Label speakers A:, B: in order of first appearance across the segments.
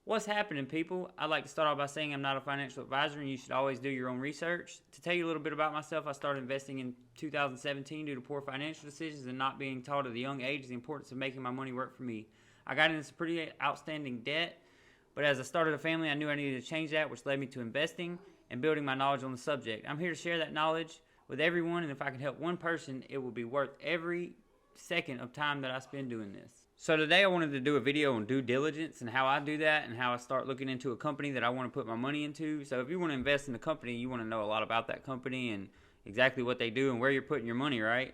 A: What's happening, people? I'd like to start off by saying I'm not a financial advisor and you should always do your own research. To tell you a little bit about myself, I started investing in 2017 due to poor financial decisions and not being taught at a young age the importance of making my money work for me. I got into some pretty outstanding debt, but as I started a family, I knew I needed to change that, which led me to investing and building my knowledge on the subject. I'm here to share that knowledge with everyone, and if I can help one person, it will be worth every second of time that I spend doing this. So today I wanted to do a video on due diligence and how I do that and how I start looking into a company that I want to put my money into. So if you want to invest in a company, you want to know a lot about that company and exactly what they do and where you're putting your money, right?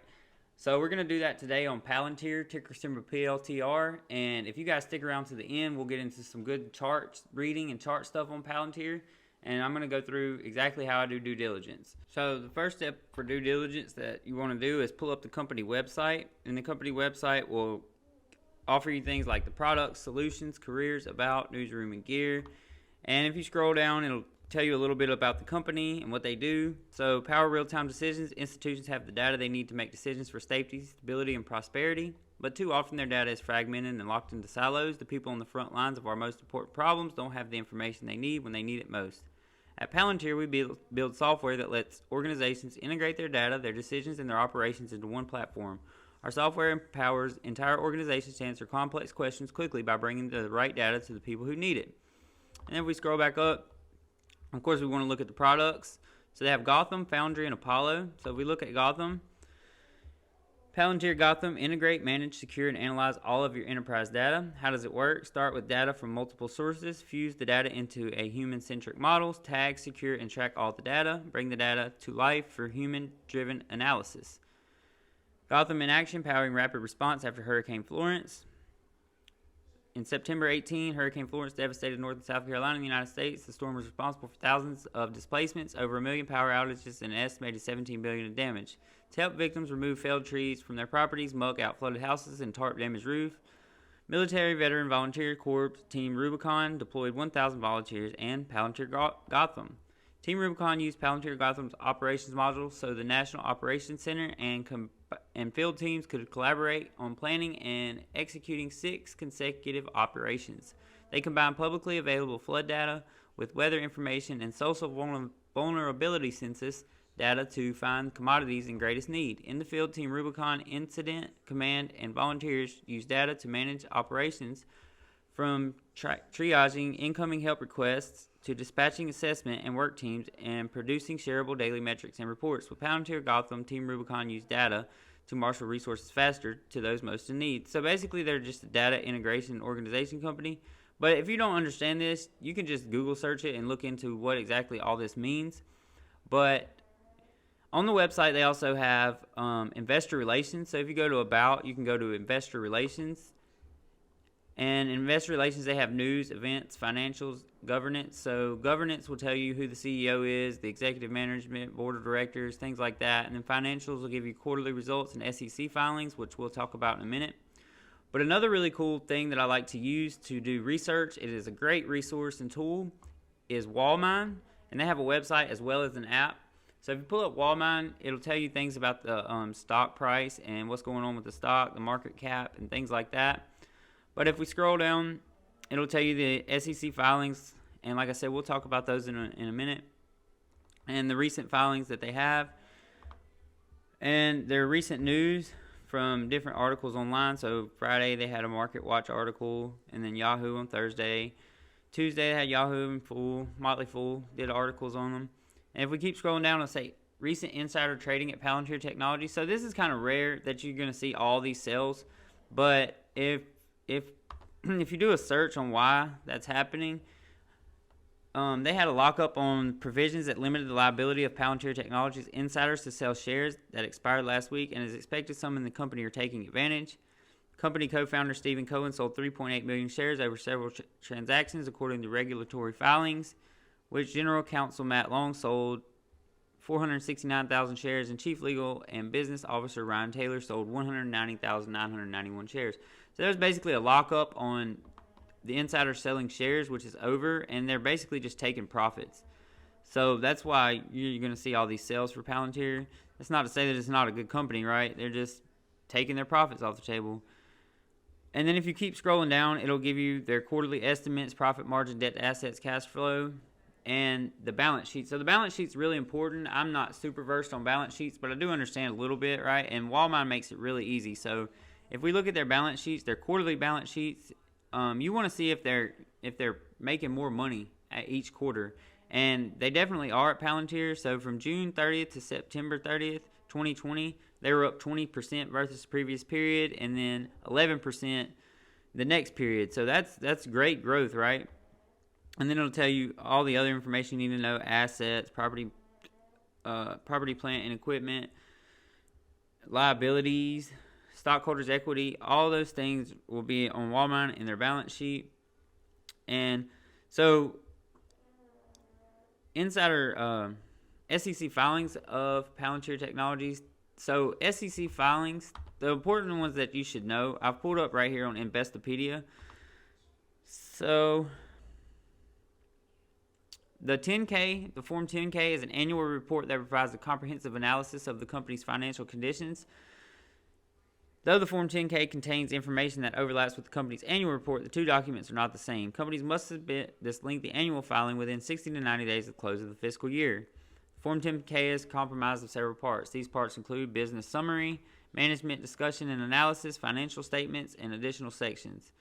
A: So we're going to do that today on Palantir, ticker symbol PLTR. And if you guys stick around to the end, we'll get into some good charts, reading and chart stuff on Palantir. And I'm going to go through exactly how I do due diligence. So the first step for due diligence that you want to do is pull up the company website. And the company website will offer you things like the products, solutions, careers, about, newsroom, and gear. And if you scroll down, it'll tell you a little bit about the company and what they do. So power real-time decisions. Institutions have the data they need to make decisions for safety, stability, and prosperity. But too often their data is fragmented and locked into silos. The people on the front lines of our most important problems don't have the information they need when they need it most. At Palantir, we build software that lets organizations integrate their data, their decisions, and their operations into one platform. Our software empowers entire organizations to answer complex questions quickly by bringing the right data to the people who need it. And if we scroll back up, of course, we want to look at the products. So they have Gotham, Foundry, and Apollo. So if we look at Gotham, Palantir Gotham, integrate, manage, secure, and analyze all of your enterprise data. How does it work? Start with data from multiple sources, fuse the data into a human-centric model, tag, secure, and track all the data, bring the data to life for human-driven analysis. Gotham in action, powering rapid response after Hurricane Florence. In September 18, Hurricane Florence devastated North and South Carolina in the United States. The storm was responsible for thousands of displacements, over 1 million power outages, and an estimated $17 billion in damage. To help victims remove felled trees from their properties, muck out flooded houses, and tarp damaged roof, military, veteran, volunteer corps Team Rubicon deployed 1,000 volunteers and Palantir Gotham. Team Rubicon used Palantir Gotham's operations module so the National Operations Center and field teams could collaborate on planning and executing 6 consecutive operations. They combined publicly available flood data with weather information and social vulnerability census data to find commodities in greatest need. In the field, Team Rubicon, Incident Command, and volunteers used data to manage operations from triaging incoming help requests to dispatching assessment and work teams and producing shareable daily metrics and reports. With Palantir Gotham, Team Rubicon used data to marshal resources faster to those most in need. So basically, they're just a data integration and organization company. But if you don't understand this, you can just Google search it and look into what exactly all this means. But on the website, they also have investor relations. So if you go to About, you can go to Investor Relations. And in Investor Relations, they have news, events, financials, governance. So governance will tell you who the CEO is, the executive management, board of directors, things like that. And then financials will give you quarterly results and SEC filings, which we'll talk about in a minute. But another really cool thing that I like to use to do research, it is a great resource and tool, is Wallmine. And they have a website as well as an app. So if you pull up Wallmine, it'll tell you things about the stock price and what's going on with the stock, the market cap, and things like that. But if we scroll down, it'll tell you the SEC filings. And like I said, we'll talk about those in a minute. And the recent filings that they have. And their recent news from different articles online. So Friday, they had a Market Watch article. And then Yahoo on Thursday. Tuesday, they had Yahoo and Motley Fool did articles on them. And if we keep scrolling down, it'll say recent insider trading at Palantir Technology. So this is kind of rare that you're going to see all these sales. But if you do a search on why that's happening, they had a lockup on provisions that limited the liability of Palantir Technologies insiders to sell shares that expired last week, and is expected some in the company are taking advantage. Company co-founder Stephen Cohen sold 3.8 million shares over several transactions, according to regulatory filings, which General Counsel Matt Long sold 469,000 shares, and Chief Legal and Business Officer Ryan Taylor sold 190,991 shares. So there's basically a lockup on the insider selling shares, which is over, and they're basically just taking profits. So that's why you're going to see all these sales for Palantir. That's not to say that it's not a good company, right? They're just taking their profits off the table. And then if you keep scrolling down, it'll give you their quarterly estimates, profit margin, debt to assets, cash flow, and the balance sheet. So the balance sheet's really important. I'm not super versed on balance sheets, but I do understand a little bit, right? And Walmart makes it really easy. So if we look at their balance sheets, their quarterly balance sheets, you want to see if they're making more money at each quarter. And they definitely are at Palantir. So from June 30th to September 30th, 2020, they were up 20% versus the previous period, and then 11% the next period. So that's great growth, right? And then it'll tell you all the other information you need to know: assets, property, plant and equipment, liabilities, stockholders' equity. All those things will be on Walmart in their balance sheet. And so insider SEC filings of Palantir Technologies. So SEC filings, the important ones that you should know, I've pulled up right here on Investopedia. So the 10K, the Form 10K, is an annual report that provides a comprehensive analysis of the company's financial conditions. Though the Form 10K contains information that overlaps with the company's annual report, the two documents are not the same. Companies must submit this lengthy annual filing within 60 to 90 days of the close of the fiscal year. Form 10K is comprised of several parts. These parts include business summary, management discussion and analysis, financial statements, and additional sections.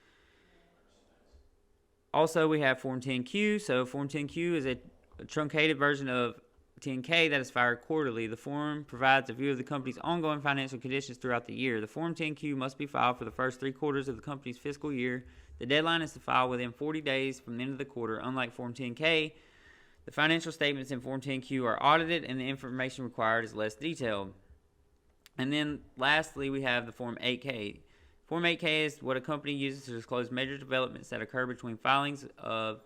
A: Also, we have Form 10Q. So Form 10Q is a truncated version of 10K that is filed quarterly. The form provides a view of the company's ongoing financial conditions throughout the year. The Form 10Q must be filed for the first 3 quarters of the company's fiscal year. The deadline is to file within 40 days from the end of the quarter. Unlike Form 10K, the financial statements in Form 10Q are audited and the information required is less detailed. And then lastly, we have the Form 8K. Form 8K is what a company uses to disclose major developments that occur between filings of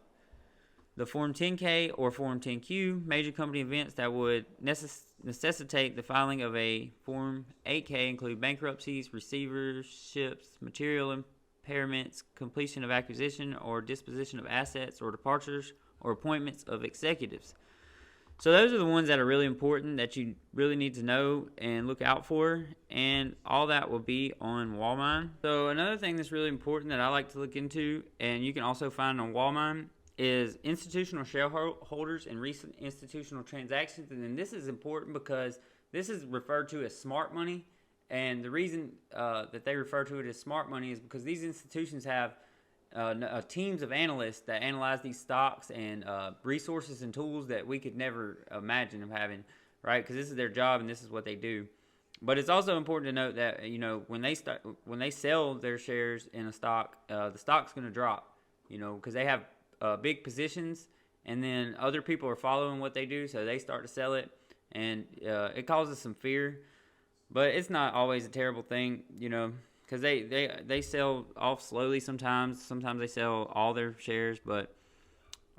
A: the Form 10K or Form 10Q. Major company events that would necessitate the filing of a Form 8K include bankruptcies, receiverships, material impairments, completion of acquisition or disposition of assets, or departures or appointments of executives. So those are the ones that are really important that you really need to know and look out for, and all that will be on Walmart. So another thing that's really important that I like to look into, and you can also find on Walmart, is institutional shareholders and recent institutional transactions. And then this is important because this is referred to as smart money, and the reason that they refer to it as smart money is because these institutions have teams of analysts that analyze these stocks and resources and tools that we could never imagine of having, right? Because this is their job and this is what they do. But it's also important to note that when they sell their shares in a stock, the stock's going to drop, because they have big positions, and then other people are following what they do, so they start to sell it, and it causes some fear. But it's not always a terrible thing, because they sell off slowly sometimes. Sometimes they sell all their shares, but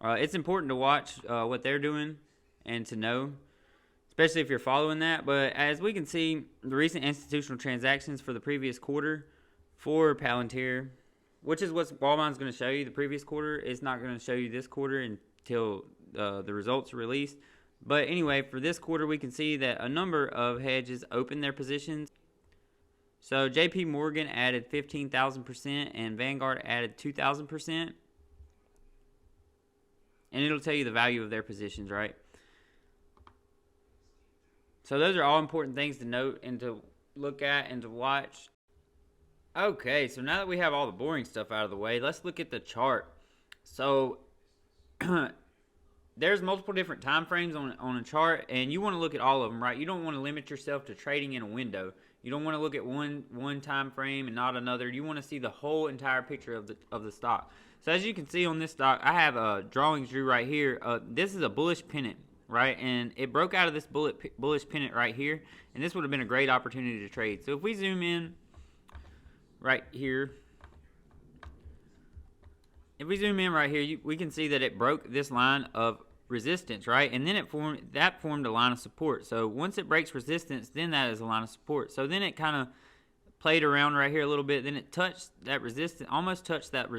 A: it's important to watch what they're doing and to know, especially if you're following that. But as we can see, the recent institutional transactions for the previous quarter for Palantir, which is what Walmart's going to show you, the previous quarter, it's not going to show you this quarter until the results are released. But anyway, for this quarter, we can see that a number of hedges opened their positions. So JP Morgan added 15,000% and Vanguard added 2,000%. And it'll tell you the value of their positions, right? So those are all important things to note and to look at and to watch. Okay, so now that we have all the boring stuff out of the way, let's look at the chart. So there's multiple different time frames on a chart, and you want to look at all of them, right? You don't want to limit yourself to trading in a window. You don't want to look at one time frame and not another. You want to see the whole entire picture of the stock. So as you can see on this stock, I have drawings drew right here. This is a bullish pennant, right? And it broke out of this bullish pennant right here, and this would have been a great opportunity to trade. So if we zoom in right here, we can see that it broke this line of resistance, right? And then it formed a line of support. So once it breaks resistance, then that is a line of support. So then it kind of played around right here a little bit. Then it touched that resistance, almost touched that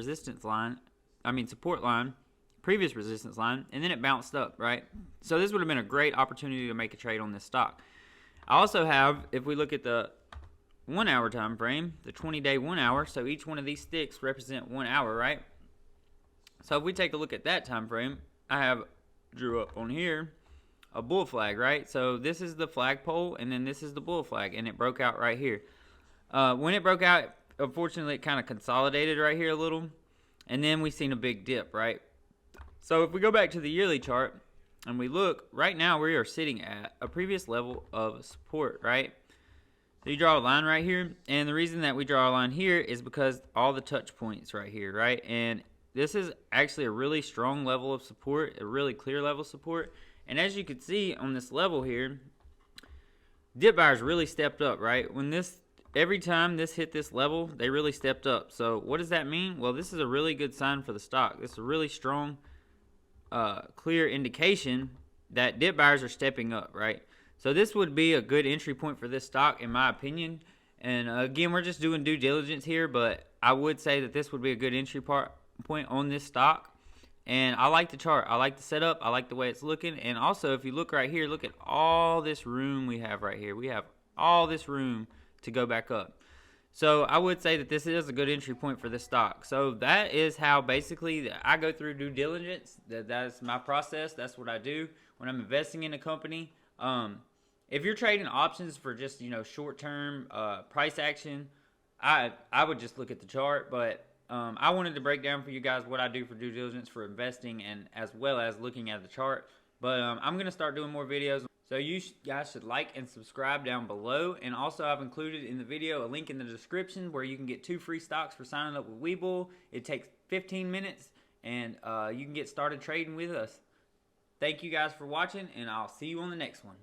A: support line, previous resistance line, and then it bounced up, right? So this would have been a great opportunity to make a trade on this stock. I also have, if we look at the 1 hour time frame, the 20-day 1 hour. So each one of these sticks represent 1 hour, right? So if we take a look at that time frame, I have drew up on here a bull flag, right? So this is the flagpole, and then this is the bull flag, and it broke out right here. When it broke out, unfortunately, it kind of consolidated right here a little, and then we seen a big dip, right? So if we go back to the yearly chart and we look, right now we are sitting at a previous level of support, right? So you draw a line right here, and the reason that we draw a line here is because all the touch points right here, right? And this is actually a really strong level of support, a really clear level of support. And as you can see on this level here, dip buyers really stepped up, right? Every time this hit this level, they really stepped up. So what does that mean? Well, this is a really good sign for the stock. This is a really strong, clear indication that dip buyers are stepping up, right? So this would be a good entry point for this stock, in my opinion. And again, we're just doing due diligence here, but I would say that this would be a good entry point on this stock. And I like the chart. I like the setup. I like the way it's looking. And also, if you look right here, look at all this room we have right here. We have all this room to go back up. So I would say that this is a good entry point for this stock. So that is how basically I go through due diligence. That's my process. That's what I do when I'm investing in a company. If you're trading options for just, short-term price action, I would just look at the chart. But I wanted to break down for you guys what I do for due diligence for investing, and as well as looking at the chart. But I'm going to start doing more videos. So you guys should like and subscribe down below. And also I've included in the video a link in the description where you can get 2 free stocks for signing up with Webull. It takes 15 minutes, and you can get started trading with us. Thank you guys for watching, and I'll see you on the next one.